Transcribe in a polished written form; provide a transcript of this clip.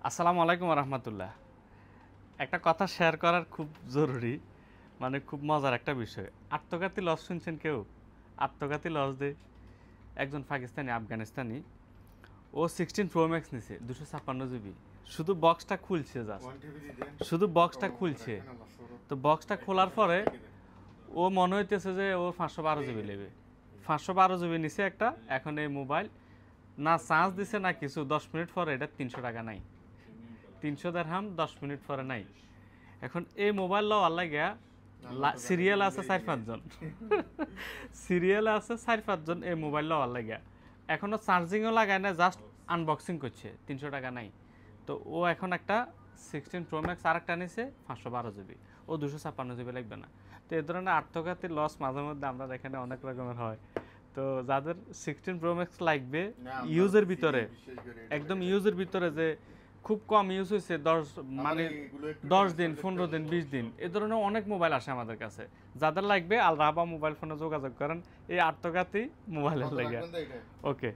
আসসালামু আলাইকুম রহমতুল্লাহ। একটা কথা শেয়ার করার খুব জরুরি, মানে খুব মজার একটা বিষয়। আত্মঘাতী লস শুনছেন কেউ? আত্মঘাতী লস দে একজন পাকিস্তানি আফগানিস্তানি, ও 16 Pro Max নিছে 256 GB। শুধু বক্সটা খুলছে, জাস্ট শুধু বক্সটা খুলছে। তো বক্সটা খোলার পরে ও মনে হইতেছে যে ও 512 GB নেবে। 512 GB নিছে একটা। এখন এই মোবাইল না চার্জ দিছে না কিছু, 10 মিনিট পরে এটা 300 টাকা নাই, 300 দিরহাম 10 মিনিট পরে নাই। এখন এই মোবাইল লওয়ার লাগিয়া সিরিয়াল আছে 4-5 জন, সিরিয়াল আছে 4-5 জন এই মোবাইল লওয়ার লাগিয়া। এখনো চার্জিংও লাগায় না, জাস্ট আনবক্সিং করছে, 300 টাকা নাই। তো ও এখন একটা 16 Pro Max আর একটা নিছে 512 GB, ও 256 GB লাগবে না। তো এই ধরনের আত্মঘাতী লস মাঝে মধ্যে আমরা এখানে অনেক রকমের হয়। তো যাদের 16 Pro Max লাগবে ইউজের ভিতরে, একদম ইউজের ভিতরে, যে খুব কম ইউজ হয়েছে, 10 দিন 15 দিন 20 দিন, এ ধরনের অনেক মোবাইল আসে আমাদের কাছে। যাদের লাগবে আল রাবা মোবাইল ফোনে যোগাযোগ করেন এই আত্মঘাতী মোবাইলের লাগে। ওকে।